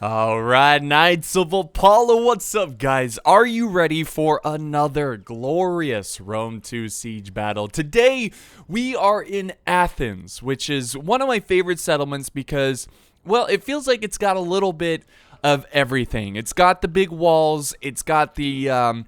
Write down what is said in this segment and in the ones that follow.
Alright, Knights of Apollo, what's up guys? Are you ready for another glorious Rome 2 siege battle? Today, we are in Athens, which is one of my favorite settlements because, well, it feels like it's got a little bit of everything. It's got the big walls, it's got the,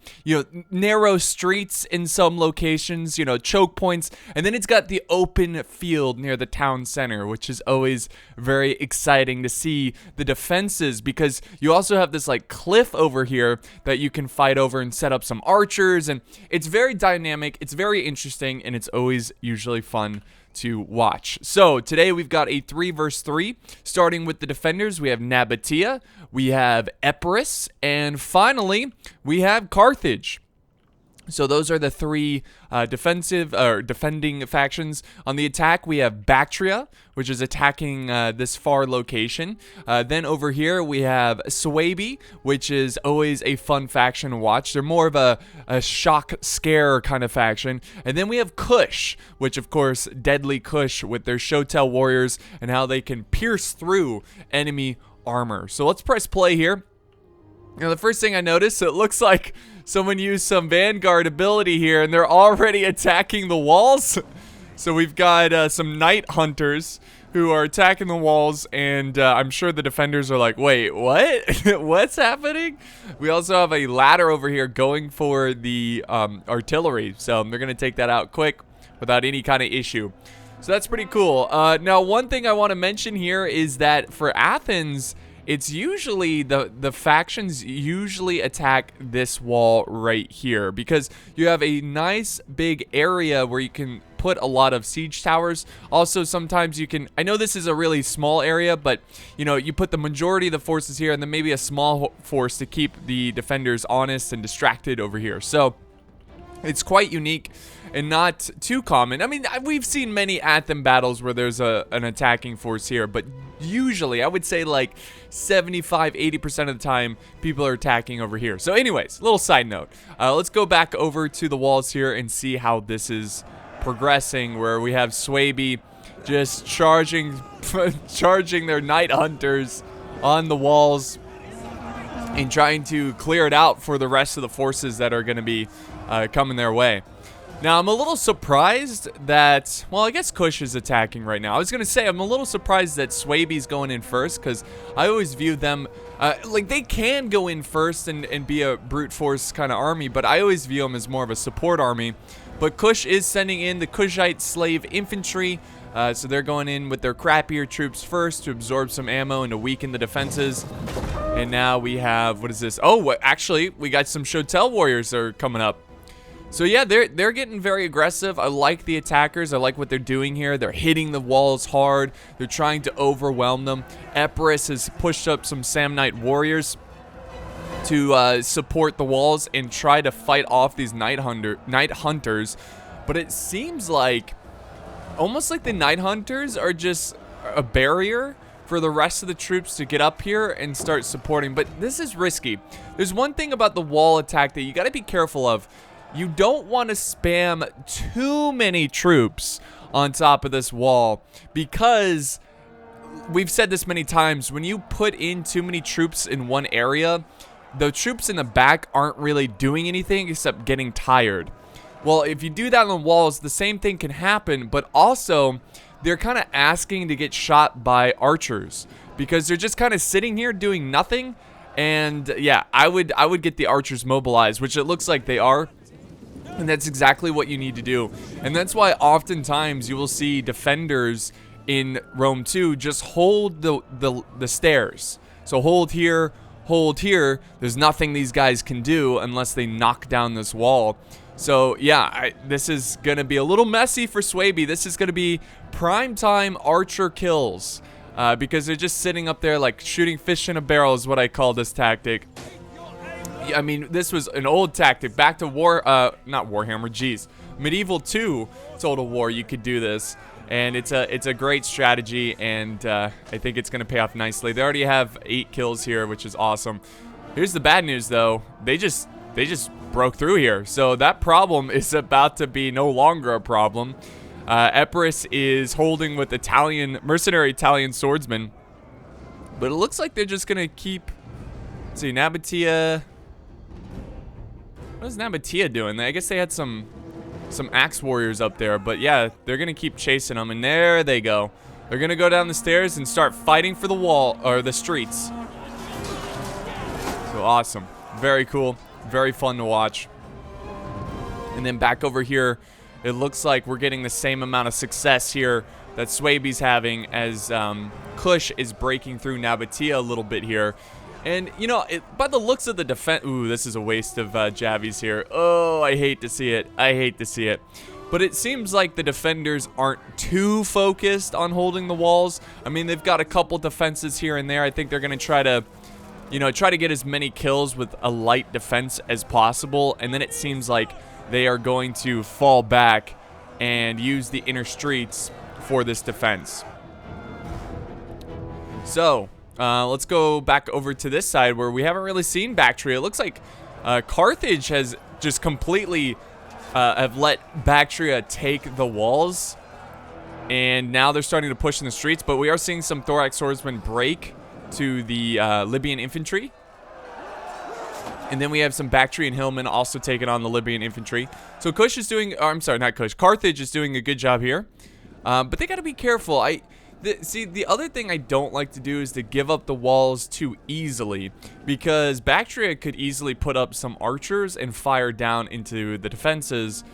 narrow streets in some locations, choke points, and then it's got the open field near the town center, which is always very exciting to see the defenses because you also have this, cliff over here that you can fight over and set up some archers, and it's very dynamic, it's very interesting, and it's always usually fun to watch. So today we've got a 3 versus 3, starting with the defenders. We have Nabatea, we have Epirus, and finally we have Carthage. So those are the three defending factions. On the attack, we have Bactria, which is attacking this far location. Then over here, we have Suebi, which is always a fun faction to watch. They're more of a shock scare kind of faction. And then we have Kush, which of course, Deadly Kush with their Shotel warriors and how they can pierce through enemy armor. So let's press play here. The first thing I noticed, it looks like someone used some Vanguard ability here, and they're already attacking the walls. So we've got some Night Hunters who are attacking the walls, and I'm sure the defenders are like, wait, what? What's happening? We also have a ladder over here going for the artillery, so they're going to take that out quick without any kind of issue. So that's pretty cool. Now, one thing I want to mention here is that for Athens, it's usually the factions usually attack this wall right here because you have a nice big area where you can put a lot of siege towers. Also, sometimes you can, I know this is a really small area, but you put the majority of the forces here and then maybe a small force to keep the defenders honest and distracted over here. So it's quite unique and not too common. I mean, we've seen many Athens battles where there's an attacking force here, but usually I would say like 75-80% of the time people are attacking over here. So anyways, little side note, let's go back over to the walls here and see how this is progressing, where we have Suebi just charging their Night Hunters on the walls and trying to clear it out for the rest of the forces that are going to be coming their way. Now, I'm a little surprised that, well, I guess Kush is attacking right now. I was going to say, I'm a little surprised that Suebi's going in first, because I always view them, they can go in first and be a brute force kind of army, but I always view them as more of a support army. But Kush is sending in the Kushite slave infantry, so they're going in with their crappier troops first to absorb some ammo and to weaken the defenses. And now we have, what is this? Oh, actually, we got some Shotel warriors that are coming up. So yeah, they're getting very aggressive. I like the attackers. I like what they're doing here. They're hitting the walls hard. They're trying to overwhelm them. Epirus has pushed up some Samnite warriors to support the walls and try to fight off these Night Hunters. But it seems like, almost like the Night Hunters are just a barrier for the rest of the troops to get up here and start supporting. But this is risky. There's one thing about the wall attack that you got to be careful of. You don't want to spam too many troops on top of this wall because we've said this many times, when you put in too many troops in one area, the troops in the back aren't really doing anything except getting tired. Well, if you do that on the walls, the same thing can happen, but also they're kind of asking to get shot by archers because they're just kind of sitting here doing nothing. And yeah, I would get the archers mobilized, which it looks like they are. And that's exactly what you need to do. And that's why oftentimes you will see defenders in Rome 2 just hold the stairs. So hold here, hold here. There's nothing these guys can do unless they knock down this wall. So yeah, this is going to be a little messy for Suebi. This is going to be primetime archer kills. Because they're just sitting up there like shooting fish in a barrel is what I call this tactic. I mean, this was an old tactic. Back to not Warhammer, geez. Medieval 2 Total War, you could do this. And it's a great strategy, and I think it's going to pay off nicely. They already have 8 kills here, which is awesome. Here's the bad news, though. They just broke through here. So that problem is about to be no longer a problem. Epirus is holding with mercenary Italian swordsmen. But it looks like they're just gonna keep. Let's see, Nabatea. What is Nabatea doing? I guess they had some axe warriors up there, but yeah, they're gonna keep chasing them, and there they go. They're gonna go down the stairs and start fighting for the wall or the streets. So awesome, very cool, very fun to watch. And then back over here, it looks like we're getting the same amount of success here that Swaby's having as Kush is breaking through Nabatea a little bit here. And, you know, by the looks of the defense... Ooh, this is a waste of Javies here. Oh, I hate to see it. I hate to see it. But it seems like the defenders aren't too focused on holding the walls. I mean, they've got a couple defenses here and there. I think they're going to try to, you know, try to get as many kills with a light defense as possible. And then it seems like they are going to fall back and use the inner streets for this defense. So... let's go back over to this side where we haven't really seen Bactria. It looks like Carthage has just completely have let Bactria take the walls. And now they're starting to push in the streets. But we are seeing some Thorax swordsmen break to the Libyan infantry. And then we have some Bactrian hillmen also taking on the Libyan infantry. So Kush is doing... I'm sorry, not Kush. Carthage is doing a good job here. But they got to be careful. See, the other thing I don't like to do is to give up the walls too easily, because Bactria could easily put up some archers and fire down into the defenses,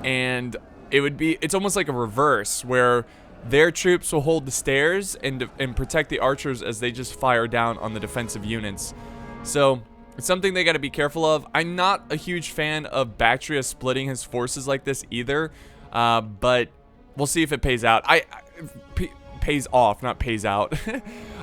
and it's almost like a reverse where their troops will hold the stairs and protect the archers as they just fire down on the defensive units. So it's something they got to be careful of. I'm not a huge fan of Bactria splitting his forces like this either, but we'll see if it pays out. Pays off, not pays out.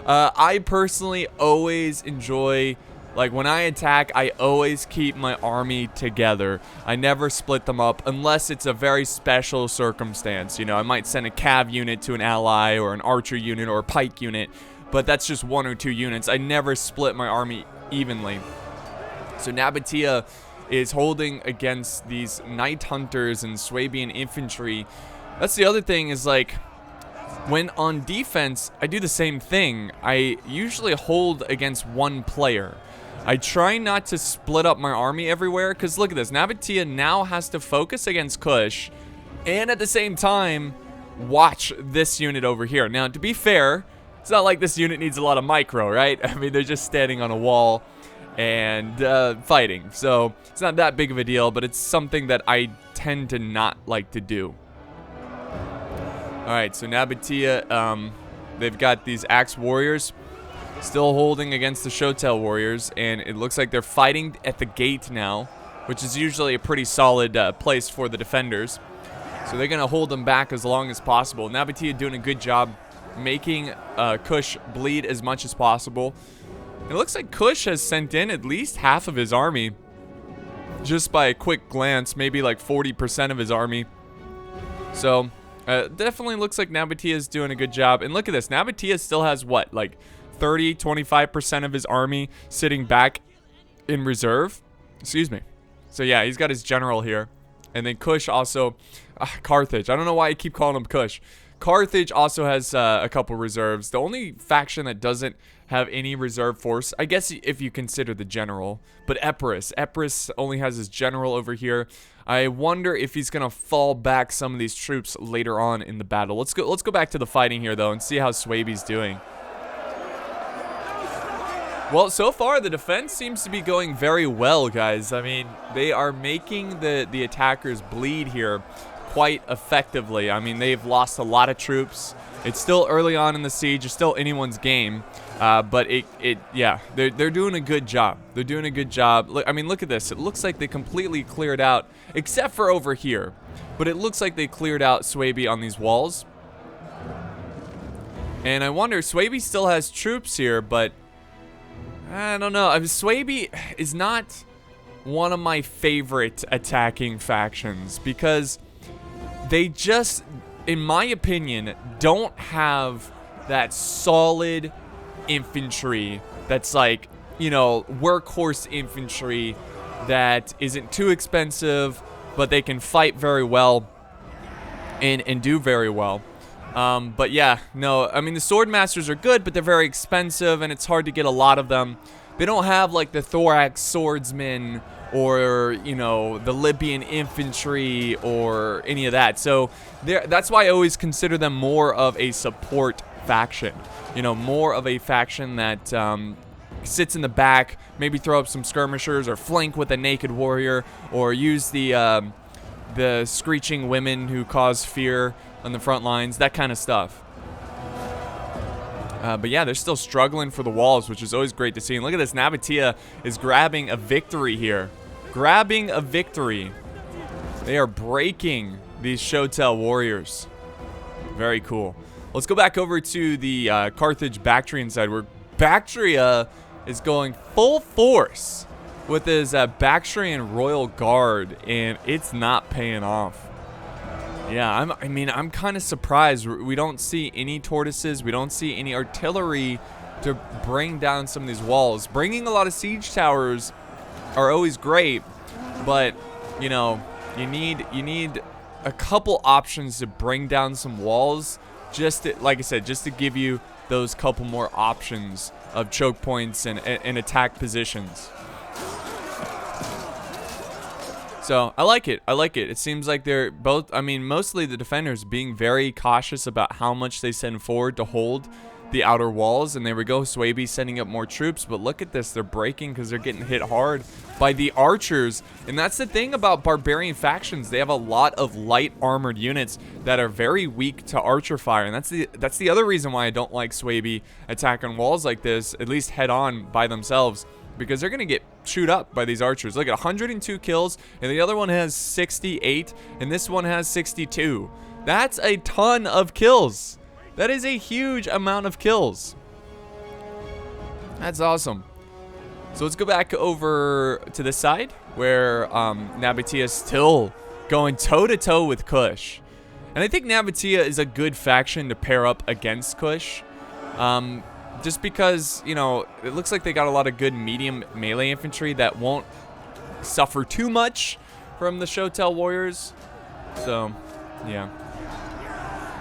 I personally always enjoy, like, when I attack, I always keep my army together. I never split them up unless it's a very special circumstance. You know, I might send a cav unit to an ally or an archer unit or a pike unit, but that's just 1 or 2 units. I never split my army evenly. So Nabatea is holding against these Night Hunters and Swabian infantry. That's the other thing is, like, when on defense, I do the same thing. I usually hold against one player. I try not to split up my army everywhere, because look at this. Nabatea now has to focus against Kush, and at the same time, watch this unit over here. Now, to be fair, it's not like this unit needs a lot of micro, right? I mean, they're just standing on a wall and fighting. So, it's not that big of a deal, but it's something that I tend to not like to do. Alright, so Nabatea, they've got these Axe Warriors still holding against the Shotel Warriors, and it looks like they're fighting at the gate now, which is usually a pretty solid place for the defenders. So they're going to hold them back as long as possible. Nabatea doing a good job making Kush bleed as much as possible. It looks like Kush has sent in at least half of his army, just by a quick glance, maybe like 40% of his army. So... definitely looks like Nabatea is doing a good job. And look at this. Nabatea still has, what, like 30, 25% of his army sitting back in reserve? Excuse me. So, yeah, he's got his general here. And then Kush also... Carthage. I don't know why I keep calling him Kush. Carthage also has a couple reserves. The only faction that doesn't have any reserve force, I guess if you consider the general, but Epirus. Epirus only has his general over here. I wonder if he's gonna fall back some of these troops later on in the battle. Let's go back to the fighting here though and see how Swaby's doing. Well, so far the defense seems to be going very well, guys. I mean, they are making the attackers bleed here quite effectively. I mean, they've lost a lot of troops. It's still early on in the siege. It's still anyone's game. But yeah, they're doing a good job. They're doing a good job. Look, I mean, look at this. It looks like they completely cleared out, except for over here. But it looks like they cleared out Swaby on these walls. And I wonder, Swaby still has troops here, but I don't know. Swaby is not one of my favorite attacking factions because they just, in my opinion, don't have that solid infantry that's like, you know, workhorse infantry that isn't too expensive, but they can fight very well and do very well. But yeah, no, I mean, the sword masters are good, but they're very expensive, and it's hard to get a lot of them. They don't have like the thorax swordsmen or, you know, the Libyan infantry or any of that. So that's why I always consider them more of a support faction. You know, more of a faction that sits in the back, maybe throw up some skirmishers or flank with a naked warrior, or use the screeching women who cause fear on the front lines, that kind of stuff. But yeah, they're still struggling for the walls, which is always great to see. And look at this, Nabatea is grabbing a victory here. Grabbing a victory. They are breaking these Shotel warriors. Very cool. Let's go back over to the Carthage Bactrian side, where Bactria is going full force with his Bactrian Royal Guard, and it's not paying off. Yeah, I'm kind of surprised. We don't see any tortoises. We don't see any artillery to bring down some of these walls. Bringing a lot of siege towers are always great, but you know, you need a couple options to bring down some walls. Just to, like I said, just to give you those couple more options of choke points and attack positions. So I like it. I like it. It seems like they're both, I mean, mostly the defenders being very cautious about how much they send forward to hold the outer walls. And there we go, Swaby sending up more troops. But look at this, they're breaking because they're getting hit hard by the archers. And that's the thing about barbarian factions. They have a lot of light armored units that are very weak to archer fire. And that's the other reason why I don't like Swaby attacking walls like this, at least head on by themselves, because they're going to get chewed up by these archers. Look at 102 kills, and the other one has 68, and this one has 62. That's a ton of kills. That is a huge amount of kills. That's awesome. So let's go back over to this side, where Nabatea is still going toe-to-toe with Kush. And I think Nabatea is a good faction to pair up against Kush. Just because, you know, it looks like they got a lot of good medium melee infantry that won't suffer too much from the Shotel warriors. So, yeah.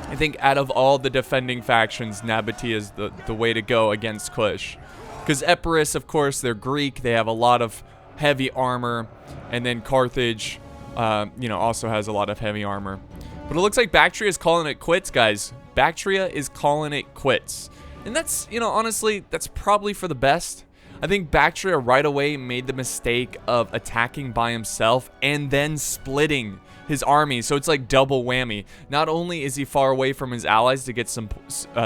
I think out of all the defending factions, Nabatea is the way to go against Kush. Because Epirus, of course, they're Greek. They have a lot of heavy armor. And then Carthage, you know, also has a lot of heavy armor. But it looks like Bactria is calling it quits, guys. Bactria is calling it quits. And that's, you know, honestly, that's probably for the best. I think Bactria right away made the mistake of attacking by himself and then splitting his army. So it's like double whammy. Not only is he far away from his allies to get some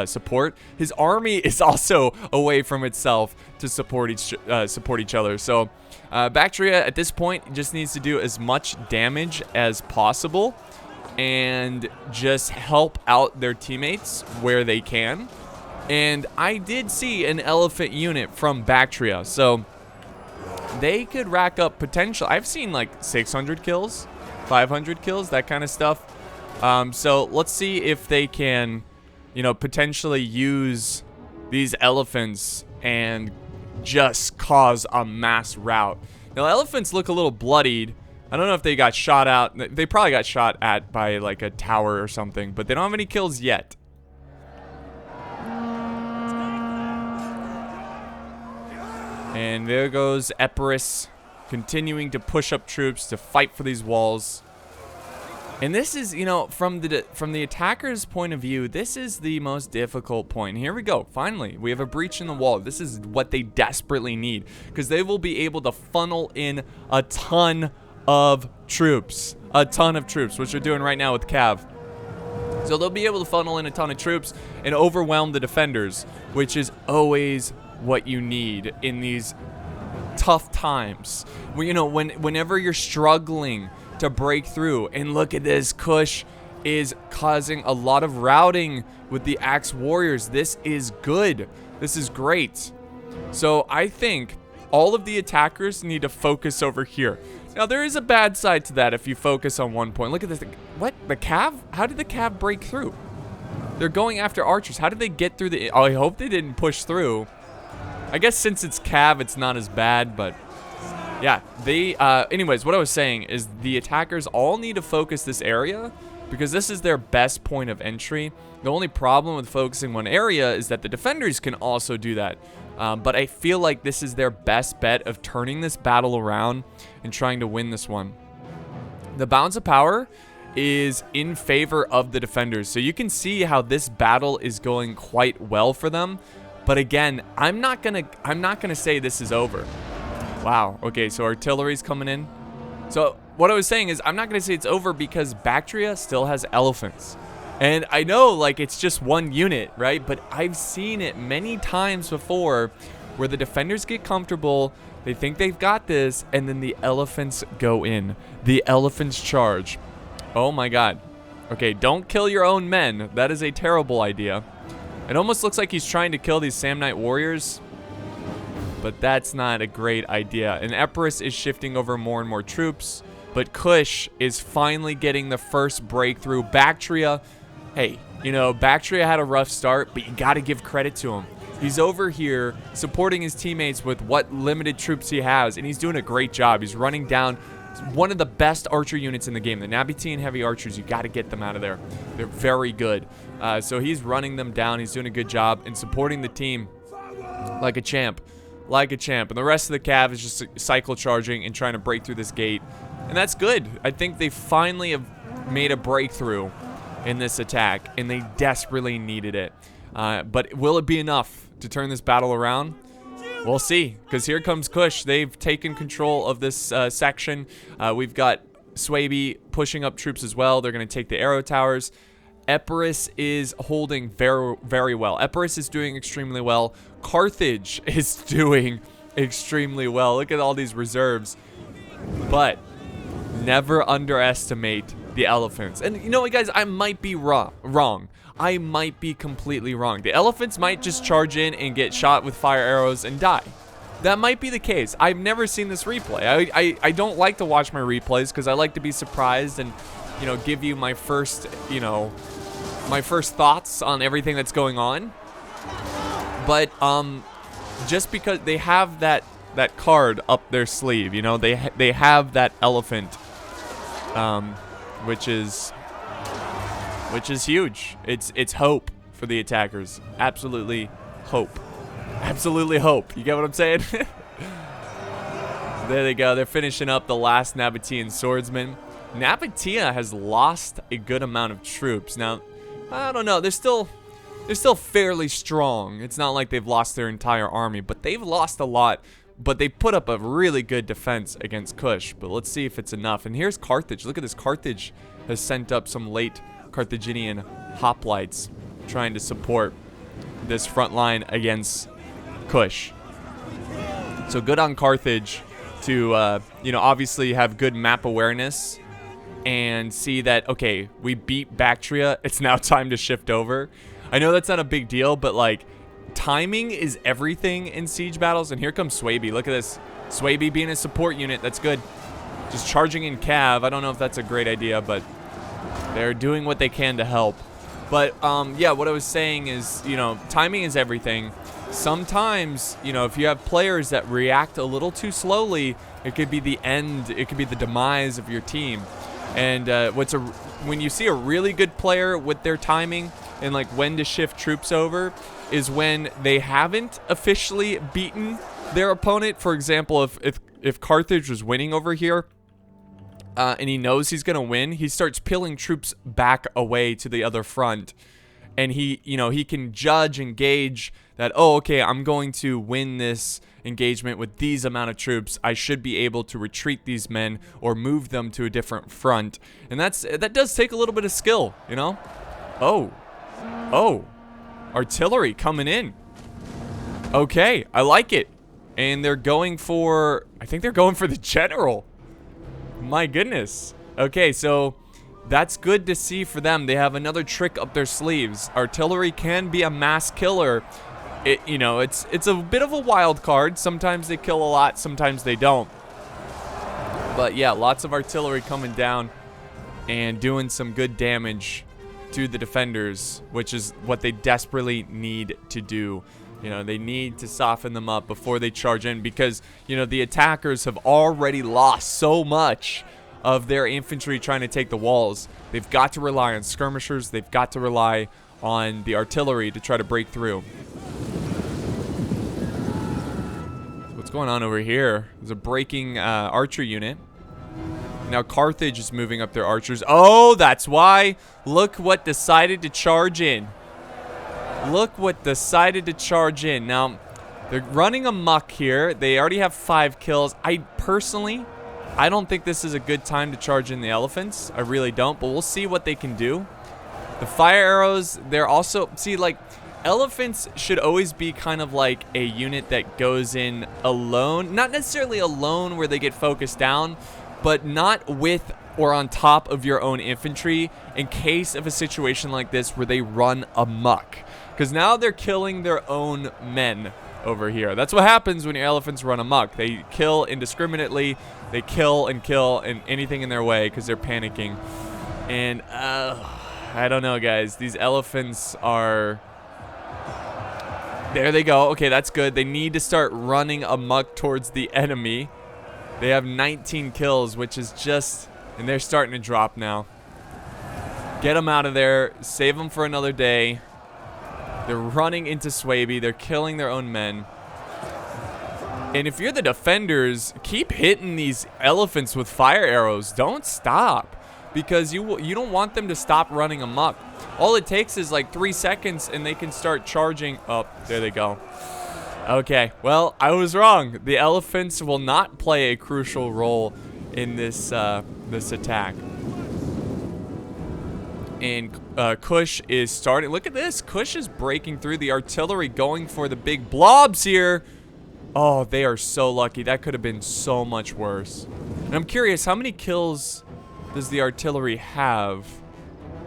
support, his army is also away from itself to support each other. So Bactria at this point just needs to do as much damage as possible and just help out their teammates where they can. And I did see an elephant unit from Bactria, so they could rack up potential. I've seen like 600 kills, 500 kills, that kind of stuff. So let's see if they can, you know, potentially use these elephants and just cause a mass rout. Now, elephants look a little bloodied. I don't know if they got shot out. They probably got shot at by like a tower or something, but they don't have any kills yet. And there goes Epirus, continuing to push up troops to fight for these walls. And this is, you know, from the attacker's point of view, this is the most difficult point. Here we go. Finally, we have a breach in the wall. This is what they desperately need, because they will be able to funnel in a ton of troops. A ton of troops, which they're doing right now with Cav. So they'll be able to funnel in a ton of troops and overwhelm the defenders, which is always what you need in these tough times. Well, you know, whenever you're struggling to break through. And look at this, Kush is causing a lot of routing with the Axe Warriors. This is good. This is great. So I think all of the attackers need to focus over here. Now, there is a bad side to that if you focus on one point. Look at this. What? The Cav? How did the Cav break through? They're going after archers. How did they get through the... Oh, I hope they didn't push through. I guess since it's Cav, it's not as bad, but... Yeah, they... anyways, what I was saying is the attackers all need to focus this area because this is their best point of entry. The only problem with focusing one area is that the defenders can also do that. But I feel like this is their best bet of turning this battle around and trying to win this one. The balance of power is in favor of the defenders. So you can see how this battle is going quite well for them. But again, I'm not gonna say this is over. Wow. Okay, so artillery's coming in. So what I was saying is I'm not gonna say it's over because Bactria still has elephants. And I know, like, it's just one unit, right? But I've seen it many times before where the defenders get comfortable, they think they've got this, and then the elephants go in. The elephants charge. Oh my god. Okay, don't kill your own men. That is a terrible idea. It almost looks like he's trying to kill these Samnite warriors, but that's not a great idea. And Epirus is shifting over more and more troops, but Kush is finally getting the first breakthrough. Bactria, hey, you know, Bactria had a rough start, but you got to give credit to him. He's over here supporting his teammates with what limited troops he has, and he's doing a great job. He's running down one of the best archer units in the game. The Nabatean heavy archers, you got to get them out of there. They're very good. So he's running them down. He's doing a good job and supporting the team like a champ. Like a champ. And the rest of the Cav is just cycle charging and trying to break through this gate. And that's good. I think they finally have made a breakthrough in this attack, and they desperately needed it. But will it be enough to turn this battle around? We'll see, because here comes Kush. They've taken control of this section. We've got Swaby pushing up troops as well. They're going to take the arrow towers. Epirus is holding very, very well. Epirus is doing extremely well. Carthage is doing extremely well. Look at all these reserves. But never underestimate the elephants. And you know what, guys? I might be wrong. I might be completely wrong. The elephants might just charge in and get shot with fire arrows and die. That might be the case. I've never seen this replay. I don't like to watch my replays because I like to be surprised and, you know, give you my first, you know, my first thoughts on everything that's going on. But just because they have that card up their sleeve, you know, they have that elephant, which is huge. It's hope for the attackers. Absolutely hope. Absolutely hope. You get what I'm saying? There they go. They're finishing up the last Nabatean swordsman. Nabatea has lost a good amount of troops. Now, I don't know. They're still fairly strong. It's not like they've lost their entire army, but they've lost a lot. But they put up a really good defense against Kush. But let's see if it's enough. And here's Carthage. Look at this. Carthage has sent up some late Carthaginian hoplites trying to support this front line against Kush. So good on Carthage to, you know, obviously have good map awareness and see that, okay, we beat Bactria. It's now time to shift over. I know that's not a big deal, but, like, timing is everything in siege battles. And here comes Swaby. Look at this. Swaby being a support unit. That's good. Just charging in Cav. I don't know if that's a great idea, but they're doing what they can to help. But, yeah, what I was saying is, you know, timing is everything. Sometimes, you know, if you have players that react a little too slowly, it could be the end, it could be the demise of your team. And when you see a really good player with their timing and, like, when to shift troops over is when they haven't officially beaten their opponent. For example, if Carthage was winning over here, and he knows he's going to win, he starts peeling troops back away to the other front. And he, you know, he can judge and gauge that, oh, okay, I'm going to win this engagement with these amount of troops. I should be able to retreat these men or move them to a different front. And that does take a little bit of skill, you know? Oh, artillery coming in. Okay, I like it. And they're going for, I think they're going for the general. My goodness. Okay, so that's good to see for them. They have another trick up their sleeves. Artillery can be a mass killer. You know, it's a bit of a wild card. Sometimes they kill a lot, sometimes they don't. But yeah, lots of artillery coming down and doing some good damage to the defenders, which is what they desperately need to do. You know, they need to soften them up before they charge in because, you know, the attackers have already lost so much of their infantry trying to take the walls. They've got to rely on skirmishers. They've got to rely on the artillery to try to break through. What's going on over here? There's a breaking archer unit. Now Carthage is moving up their archers. Oh, that's why. Look what decided to charge in. Look what decided to charge in. Now, they're running amok here. They already have 5 kills. I don't think this is a good time to charge in the elephants. I really don't, but we'll see what they can do. The fire arrows, they're also... See, like, elephants should always be kind of like a unit that goes in alone. Not necessarily alone where they get focused down, but not with or on top of your own infantry in case of a situation like this where they run amok. Because now they're killing their own men over here. That's what happens when your elephants run amok. They kill indiscriminately. They kill and anything in their way because they're panicking. And I don't know, guys. These elephants are... There they go. Okay, that's good. They need to start running amok towards the enemy. They have 19 kills, which is just... And they're starting to drop now. Get them out of there. Save them for another day. They're running into Swaby. They're killing their own men. And if you're the defenders, keep hitting these elephants with fire arrows. Don't stop. Because you don't want them to stop running amok. All it takes is like 3 seconds and they can start charging. Oh, there they go. Okay, well, I was wrong. The elephants will not play a crucial role in this this attack. And Kush is starting. Look at this. Kush is breaking through the artillery, going for the big blobs here. Oh, they are so lucky. That could have been so much worse. And I'm curious, how many kills does the artillery have?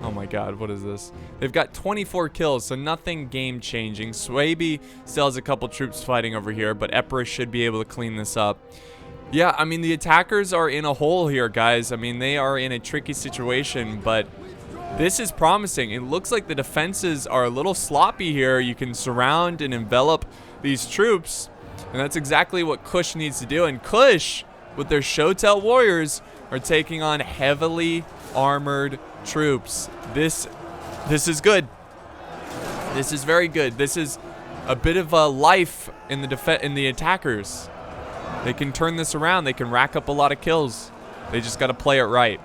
Oh my god, what is this? They've got 24 kills, so nothing game-changing. Swaby still has a couple troops fighting over here, but Epirus should be able to clean this up. Yeah, I mean, the attackers are in a hole here, guys. I mean, they are in a tricky situation, but this is promising. It looks like the defenses are a little sloppy here. You can surround and envelop these troops, and that's exactly what Kush needs to do. And Kush, with their Shotel warriors, are taking on heavily armored troops. This is good. This is very good. This is a bit of a life in the attackers. They can turn this around. They can rack up a lot of kills. They just got to play it right.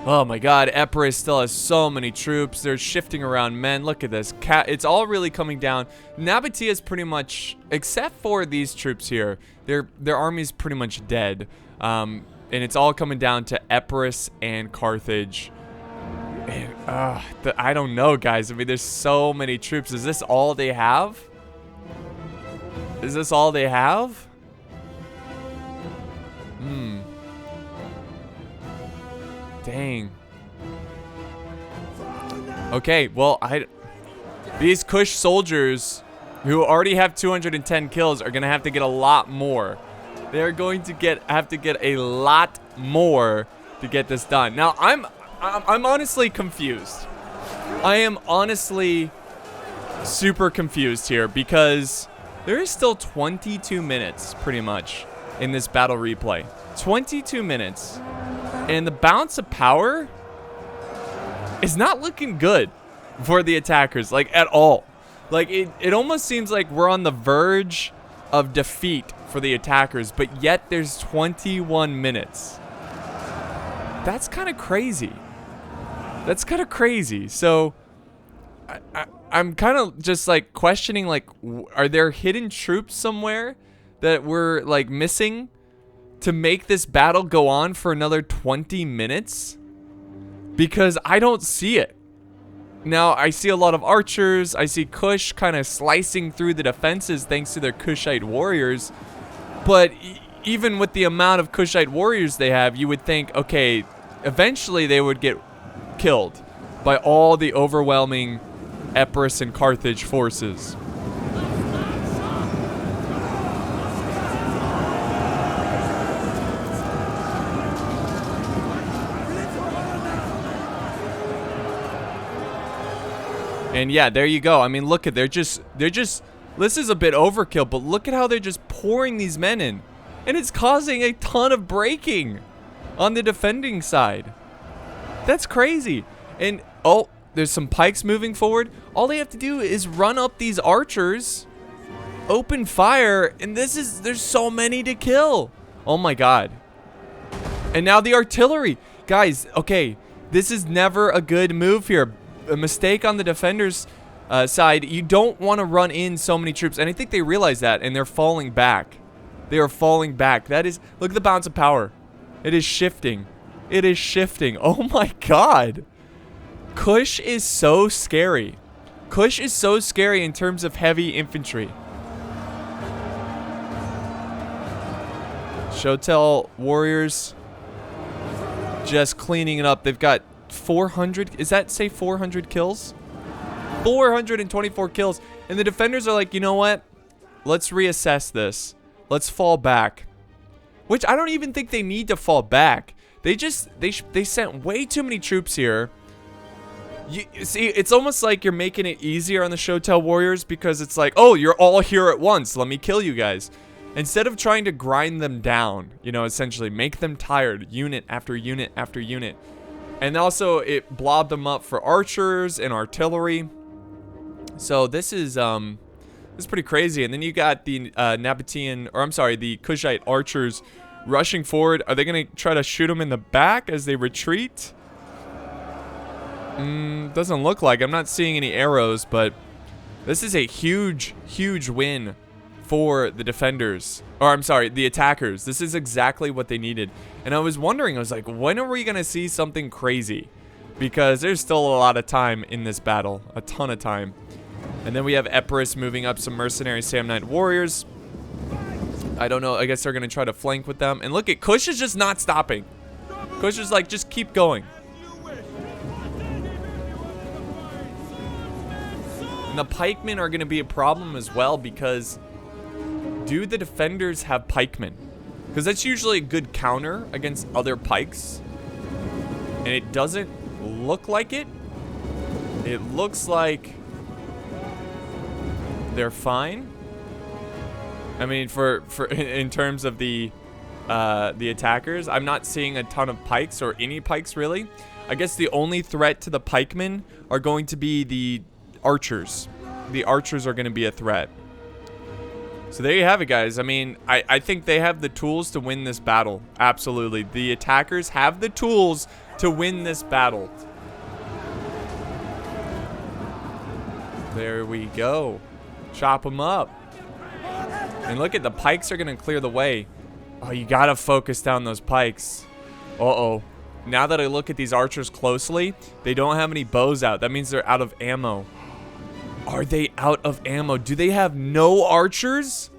Oh my god, Epirus still has so many troops. They're shifting around men. Look at this. It's all really coming down. Nabatea is pretty much, except for these troops here, their army's pretty much dead. And it's all coming down to Epirus and Carthage. And, I don't know, guys. I mean, there's so many troops. Is this all they have? Is this all they have? Dang. Okay, well, these Kush soldiers who already have 210 kills are gonna have to get a lot more. They're going to have to get a lot more to get this done. Now, I'm honestly confused. I am honestly super confused here because there is still 22 minutes pretty much in this battle replay. 22 minutes. And the balance of power is not looking good for the attackers, like, at all. Like, it almost seems like we're on the verge of defeat for the attackers, but yet there's 21 minutes. That's kind of crazy. That's kind of crazy. So, I'm kind of just, like, questioning, like, are there hidden troops somewhere that we're, like, missing to make this battle go on for another 20 minutes? Because I don't see it. Now, I see a lot of archers. I see Kush kind of slicing through the defenses thanks to their Kushite warriors. But even with the amount of Kushite warriors they have, you would think, okay, eventually they would get killed by all the overwhelming Epirus and Carthage forces. And yeah, there you go. I mean, look at they're just This is a bit overkill, but look at how they're just pouring these men in. And it's causing a ton of breaking on the defending side. That's crazy. And, oh, there's some pikes moving forward. All they have to do is run up these archers, open fire, and there's so many to kill. Oh my god. And now the artillery. Guys, okay, this is never a good move here. A mistake on the defenders' side. You don't want to run in so many troops, and I think they realize that, and they're falling back. They are falling back. That is, look at the bounce of power. It is shifting. It is shifting. Oh my god. Kush is so scary. Kush is so scary in terms of heavy infantry. Shotel warriors just cleaning it up. They've got 400. Is that say 400 kills? 424 kills. And the defenders are like, you know what? Let's reassess this. Let's fall back. Which I don't even think they need to fall back. They sent way too many troops here. You see, it's almost like you're making it easier on the Shotel warriors because it's like, oh, you're all here at once. Let me kill you guys. Instead of trying to grind them down, you know, essentially make them tired, unit after unit after unit. And also it blobbed them up for archers and artillery. So this is pretty crazy. And then you got the Nabatean, or I'm sorry, the Kushite archers rushing forward. Are they going to try to shoot them in the back as they retreat? Doesn't look like. I'm not seeing any arrows, but this is a huge, huge win for the defenders. Or I'm sorry, the attackers. This is exactly what they needed. And I was wondering, I was like, when are we going to see something crazy? Because there's still a lot of time in this battle. A ton of time. And then we have Epirus moving up some mercenary Samnite warriors. I don't know. I guess they're going to try to flank with them. And look at Kush is just not stopping. Kush is like, just keep going. And the pikemen are going to be a problem as well because do the defenders have pikemen? Because that's usually a good counter against other pikes. And it doesn't look like it. It looks like they're fine. I mean, for in terms of the attackers, I'm not seeing a ton of pikes or any pikes really. I guess the only threat to the pikemen are going to be the archers. The archers are going to be a threat. So there you have it, guys. I mean, I think they have the tools to win this battle. Absolutely. The attackers have the tools to win this battle. There we go. Chop them up. And look at the pikes are going to clear the way. Oh, you got to focus down those pikes. Uh-oh. Now that I look at these archers closely, they don't have any bows out. That means they're out of ammo. Are they out of ammo? Do they have no archers?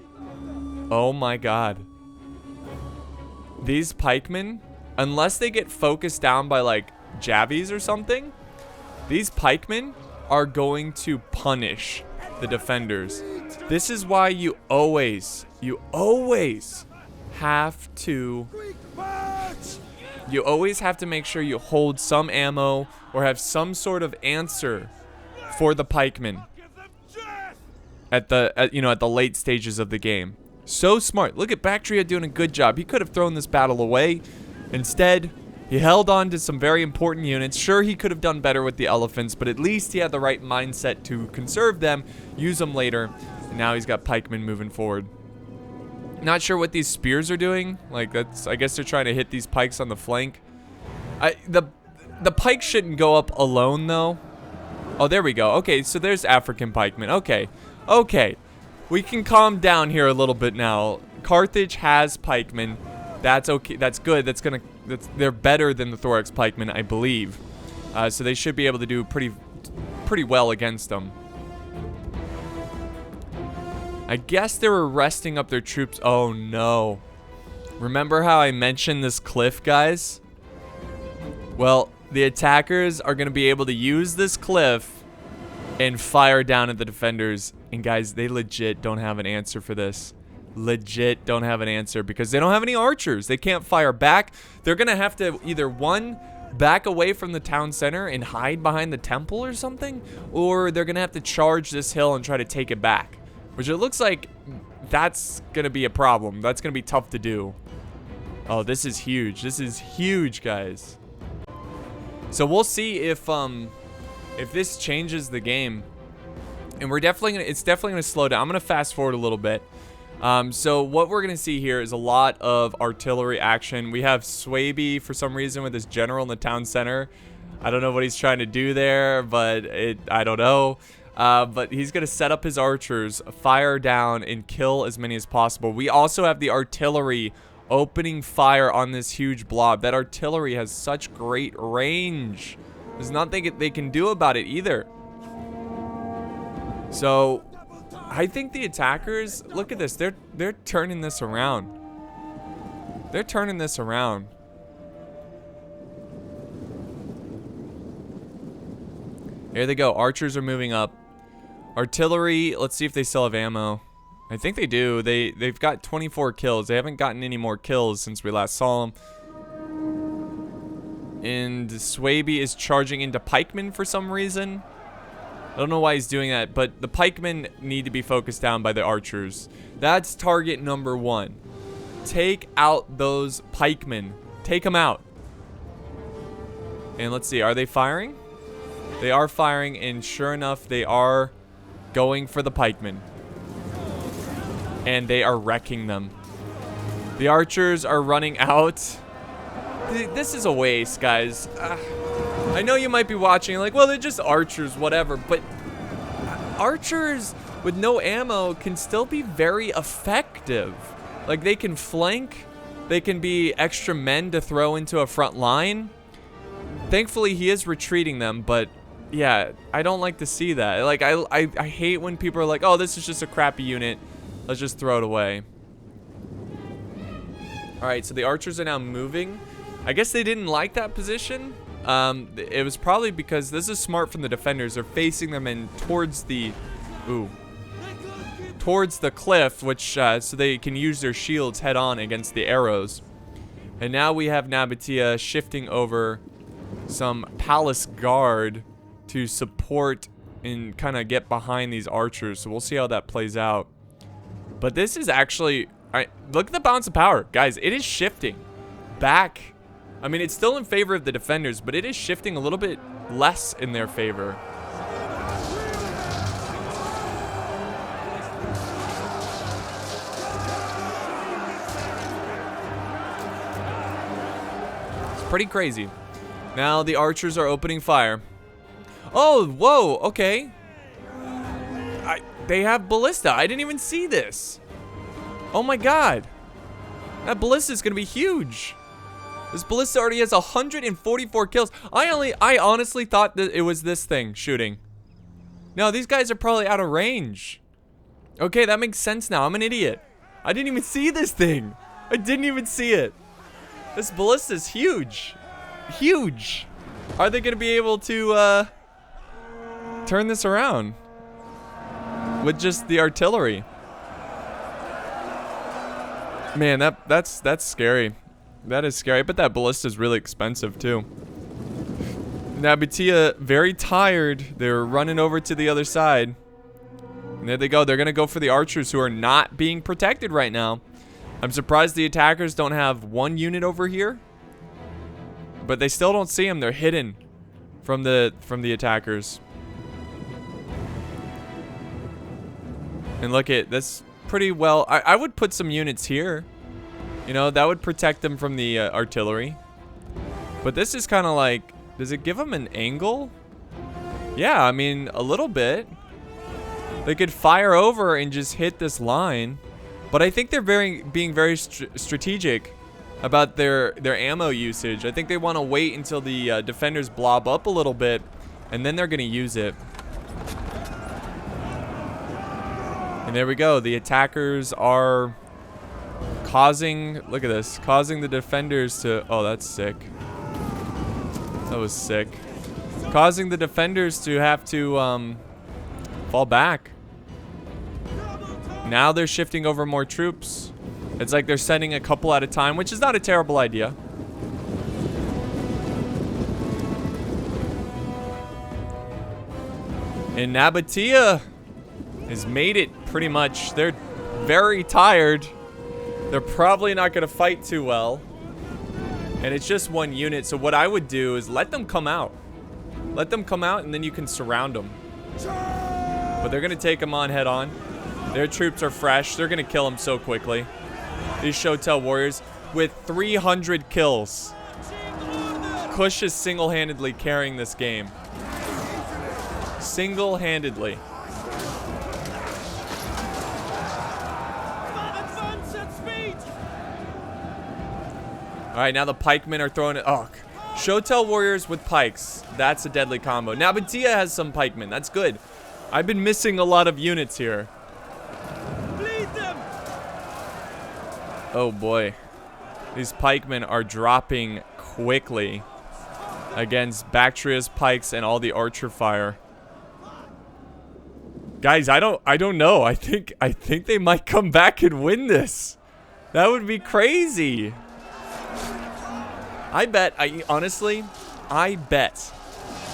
Oh my god. These pikemen, unless they get focused down by like javies or something, these pikemen are going to punish the defenders. This is why you always have to make sure you hold some ammo or have some sort of answer for the pikemen at the late stages of the game. So smart. Look at Bactria doing a good job. He could have thrown this battle away. Instead, he held on to some very important units. Sure, he could have done better with the elephants, but at least he had the right mindset to conserve them, use them later. And now he's got pikemen moving forward. Not sure what these spears are doing. Like, I guess they're trying to hit these pikes on the flank. The pikes shouldn't go up alone, though. Oh, there we go. Okay, so there's African pikemen. Okay. We can calm down here a little bit now. Carthage has pikemen. That's okay. That's good. They're better than the thorax pikemen, I believe. So they should be able to do pretty well against them. I guess they were resting up their troops. Oh no. Remember how I mentioned this cliff, guys? Well, the attackers are going to be able to use this cliff and fire down at the defenders. And guys, they legit don't have an answer for this. Legit don't have an answer because they don't have any archers. They can't fire back. They're going to have to either back away from the town center and hide behind the temple or something, or they're going to have to charge this hill and try to take it back. which it looks like that's gonna be a problem. That's gonna be tough to do. Oh, this is huge. This is huge, guys. So we'll see if this changes the game. And we're definitely gonna, it's definitely gonna slow down. I'm gonna fast forward a little bit. So what we're gonna see here is a lot of artillery action. We have Swaby for some reason with his general in the town center. I don't know what he's trying to do there, but I don't know. But he's gonna set up his archers, fire down, and kill as many as possible. We also have the artillery opening fire on this huge blob. That artillery has such great range. There's nothing they can do about it either. So I think the attackers, look at this, they're turning this around. They're turning this around. Here they go. Archers are moving up. Artillery, let's see if they still have ammo. I think they do. They've got 24 kills. They haven't gotten any more kills since we last saw them. And Swaby is charging into Pikemen for some reason. I don't know why he's doing that, but the Pikemen need to be focused down by the archers. That's target number 1. Take out those Pikemen. Take them out. And let's see, are they firing? They are firing, and sure enough, they are going for the Pikemen. And they are wrecking them. The archers are running out. This is a waste, guys. I know you might be watching like, well, they're just archers, whatever. But archers with no ammo can still be very effective. Like, they can flank. They can be extra men to throw into a front line. Thankfully, he is retreating them, but yeah, I don't like to see that. Like, I hate when people are like, oh, this is just a crappy unit. Let's just throw it away. Alright, so the archers are now moving. I guess they didn't like that position. It was probably because this is smart from the defenders. They're facing them in towards the... towards the cliff, which so they can use their shields head on against the arrows. And now we have Nabatea shifting over some palace guard to support and kind of get behind these archers. So we'll see how that plays out. But this is actually, look at the balance of power, guys. It is shifting back. I mean, it's still in favor of the defenders, but it is shifting a little bit less in their favor. It's pretty crazy. Now the archers are opening fire. Oh, whoa, okay. They have ballista. I didn't even see this. Oh my god. That ballista is gonna be huge. This ballista already has 144 kills. I honestly thought that it was this thing shooting. No, these guys are probably out of range. Okay, that makes sense now. I'm an idiot. I didn't even see this thing. I didn't even see it. This ballista is huge. Huge. Are they gonna be able to turn this around with just the artillery? Man, that's scary. That is scary. But that ballista is really expensive too. Nabatea very tired. They're running over to the other side. And there they go. They're gonna go for the archers who are not being protected right now. I'm surprised the attackers don't have one unit over here. But they still don't see them. They're hidden from the attackers. And look at this, pretty well. I would put some units here. You know, that would protect them from the artillery. But this is kind of like, does it give them an angle? Yeah, I mean, a little bit. They could fire over and just hit this line. But I think they're being very strategic about their ammo usage. I think they want to wait until the defenders blob up a little bit, and then they're going to use it. And there we go. The attackers are causing, look at this, causing the defenders to, oh, that's sick. That was sick. Causing the defenders to have to fall back. Now they're shifting over more troops. It's like they're sending a couple at a time, which is not a terrible idea. And Nabatea has made it pretty much. They're very tired. They're probably not going to fight too well. And it's just one unit. So what I would do is let them come out. Let them come out and then you can surround them. But they're going to take them on head on. Their troops are fresh. They're going to kill them so quickly. These Shotel warriors with 300 kills. Kush is single-handedly carrying this game. Single-handedly. Alright, now the pikemen are throwing it. Oh, Shotel warriors with pikes. That's a deadly combo. Now, Batia has some pikemen. That's good. I've been missing a lot of units here. Bleed them. Oh boy. These pikemen are dropping quickly against Bactria's pikes and all the archer fire. Guys, I don't know. I think they might come back and win this. That would be crazy. I bet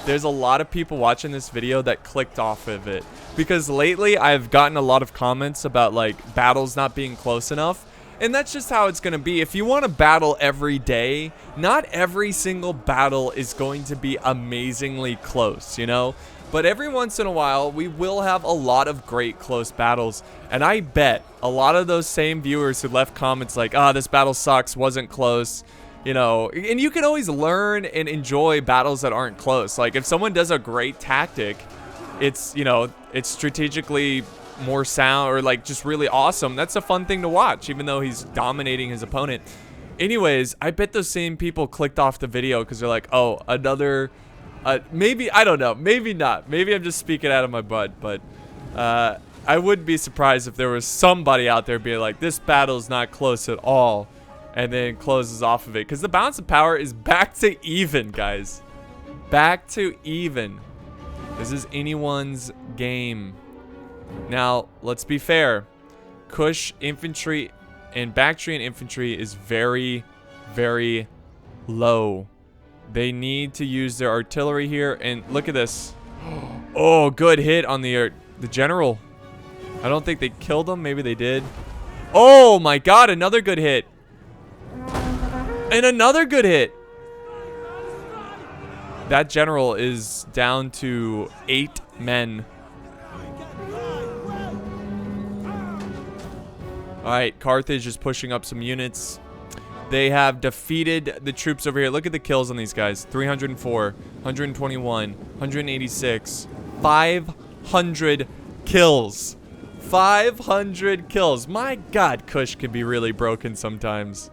there's a lot of people watching this video that clicked off of it, because lately I've gotten a lot of comments about like battles not being close enough, and that's just how it's gonna be. If you want to battle every day, not every single battle is going to be amazingly close, you know? But every once in a while, we will have a lot of great close battles. And I bet a lot of those same viewers who left comments like, ah, this battle sucks, wasn't close, you know, and you can always learn and enjoy battles that aren't close. Like if someone does a great tactic, it's, you know, it's strategically more sound or like just really awesome. That's a fun thing to watch, even though he's dominating his opponent. Anyways, I bet those same people clicked off the video because they're like, oh, another... maybe, I don't know, maybe not. Maybe I'm just speaking out of my butt, but I wouldn't be surprised if there was somebody out there being like, this battle's not close at all, and then closes off of it. Because the balance of power is back to even, guys. Back to even. This is anyone's game. Now, let's be fair. Kush infantry and Bactrian infantry is very, very low. They need to use their artillery here, and look at this. Oh, good hit on the general. I don't think they killed him. Maybe they did. Oh my god, another good hit. And another good hit. That general is down to 8 men. Alright, Carthage is pushing up some units. They have defeated the troops over here. Look at the kills on these guys. 304, 121, 186, 500 kills. 500 kills. My god, Kush can be really broken sometimes.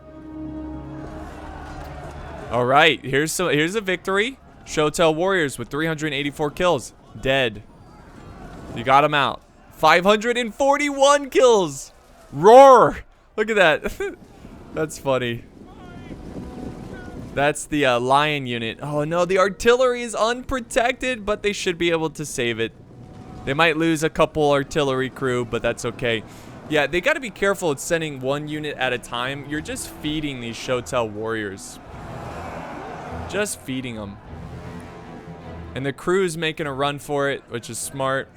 All right, here's a victory. Shotel warriors with 384 kills. Dead. You got them out. 541 kills. Roar. Look at that. That's funny. That's the lion unit. Oh no, the artillery is unprotected, but they should be able to save it. They might lose a couple artillery crew, but that's okay. Yeah, they got to be careful with sending one unit at a time. You're just feeding these Shotel warriors. Just feeding them. And the crew's making a run for it, which is smart.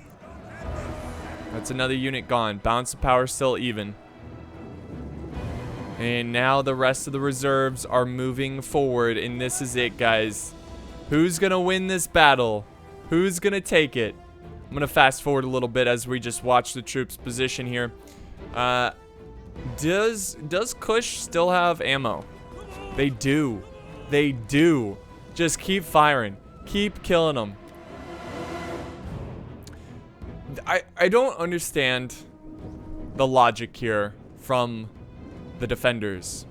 That's another unit gone. Balance of power still even. And now the rest of the reserves are moving forward, and this is it, guys. Who's gonna win this battle? Who's gonna take it? I'm gonna fast forward a little bit as we just watch the troops position here. Does Kush still have ammo? They do. They do. Just keep firing. Keep killing them. I don't understand the logic here from the defenders.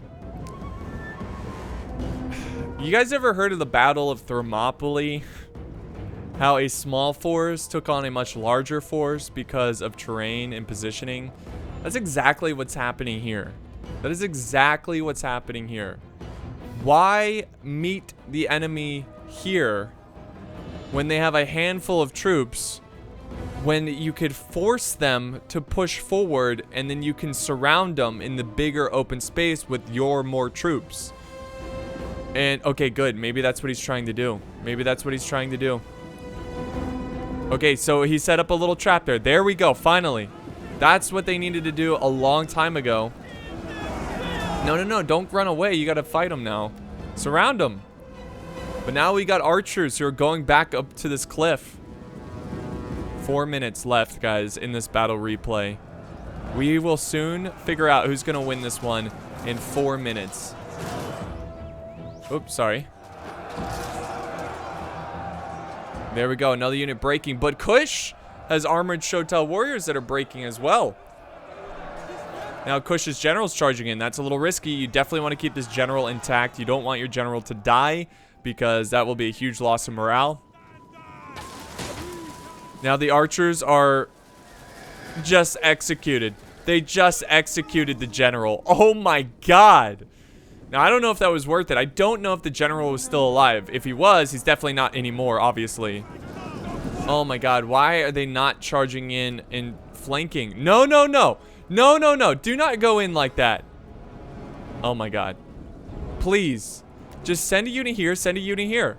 You guys ever heard of the Battle of Thermopylae? How a small force took on a much larger force because of terrain and positioning? That's exactly what's happening here. That is exactly what's happening here. Why meet the enemy here when they have a handful of troops, when you could force them to push forward and then you can surround them in the bigger open space with your more troops? And okay, good. Maybe that's what he's trying to do. Maybe that's what he's trying to do. Okay, so he set up a little trap there. There we go, finally. That's what they needed to do a long time ago. No, no, no, don't run away. You gotta fight him now. Surround him. But now we got archers who are going back up to this cliff. 4 minutes left, guys, in this battle replay. We will soon figure out who's gonna win this one in 4 minutes. Oops, sorry. There we go, another unit breaking. But Kush has armored Shotel warriors that are breaking as well. Now Kush's general's charging in. That's a little risky. You definitely want to keep this general intact. You don't want your general to die because that will be a huge loss of morale. Now the archers are just executed. They just executed the general. Oh my god. Now, I don't know if that was worth it. I don't know if the general was still alive. If he was, he's definitely not anymore, obviously. Oh my god, why are they not charging in and flanking? No, no, no. No, no, no. Do not go in like that. Oh my god. Please. Just send a unit here, send a unit here.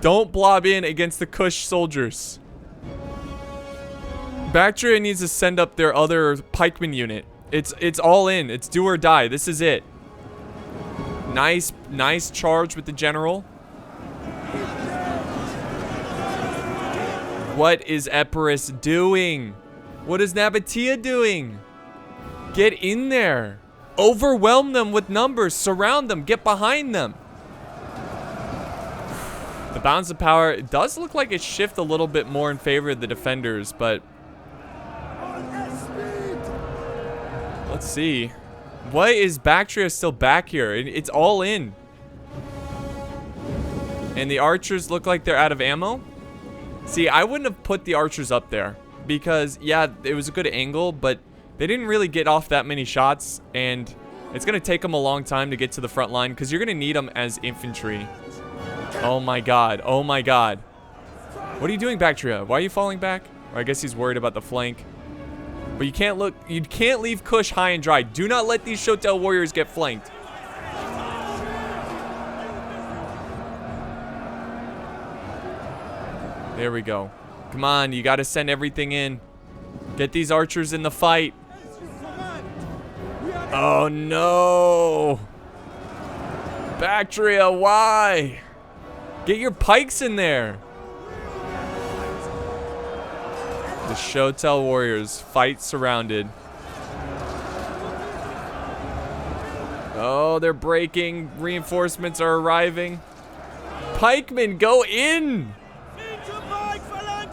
Don't blob in against the Kush soldiers. Bactria needs to send up their other pikeman unit. It's all in. It's do or die. This is it. Nice charge with the general. What is Epirus doing? What is Nabatea doing? Get in there. Overwhelm them with numbers. Surround them. Get behind them. The balance of power, it does look like it shifts a little bit more in favor of the defenders, but let's see. Why is Bactria still back here? It's all in. And the archers look like they're out of ammo. See, I wouldn't have put the archers up there because, yeah, it was a good angle, but they didn't really get off that many shots, and it's going to take them a long time to get to the front line because you're going to need them as infantry. Oh my god. Oh my god. What are you doing, Bactria? Why are you falling back? Or I guess he's worried about the flank. But you can't leave Kush high and dry. Do not let these Shotel warriors get flanked. There we go. Come on, you gotta send everything in. Get these archers in the fight. Oh no. Bactria, why? Get your pikes in there. The Shotel warriors fight surrounded. Oh, they're breaking. Reinforcements are arriving. Pikemen, go in!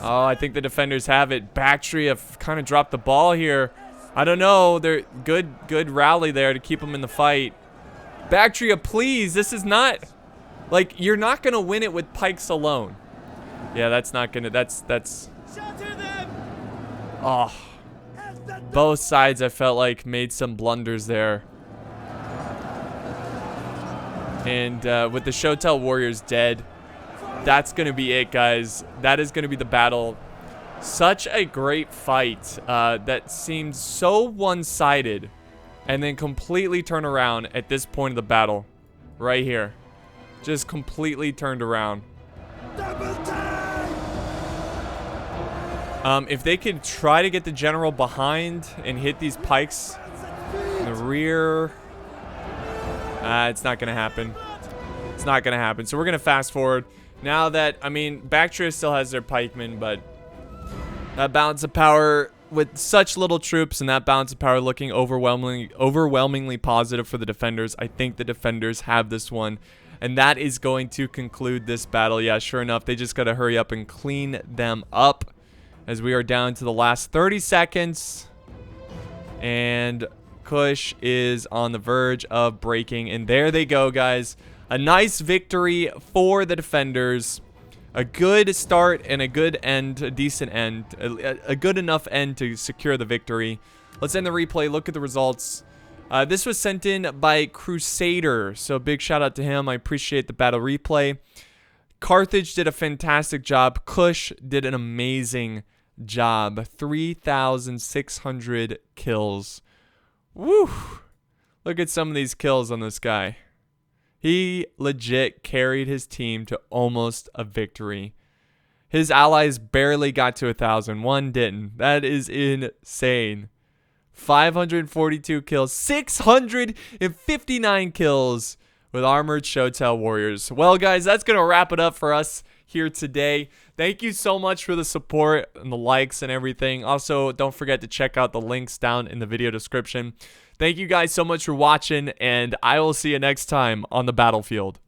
Oh, I think the defenders have it. Bactria kind of dropped the ball here. I don't know. They're good rally there to keep them in the fight. Bactria, please. This is not like you're not gonna win it with pikes alone. Yeah, that's not gonna. That's. Oh, both sides I felt like made some blunders there. And with the Shotel warriors dead, that's going to be it, guys. That is going to be the battle. Such a great fight that seemed so one-sided and then completely turned around at this point of the battle. Right here. Just completely turned around. If they could try to get the general behind and hit these pikes in the rear, it's not going to happen. It's not going to happen. So we're going to fast forward. Now that, I mean, Bactria still has their pikemen, but that balance of power with such little troops and that balance of power looking overwhelmingly positive for the defenders. I think the defenders have this one. And that is going to conclude this battle. Yeah, sure enough, they just got to hurry up and clean them up. As we are down to the last 30 seconds. And Kush is on the verge of breaking. And there they go, guys. A nice victory for the defenders. A good start and a good end. A decent end. A good enough end to secure the victory. Let's end the replay. Look at the results. This was sent in by Crusader. So big shout out to him. I appreciate the battle replay. Carthage did a fantastic job. Kush did an amazing job. 3,600 kills. Woo! Look at some of these kills on this guy. He legit carried his team to almost a victory. His allies barely got to 1,000. One didn't. That is insane. 542 kills, 659 kills with armored Showtail warriors. Well, guys, that's going to wrap it up for us here today. Thank you so much for the support and the likes and everything. Also, don't forget to check out the links down in the video description. Thank you guys so much for watching, and I will see you next time on the battlefield.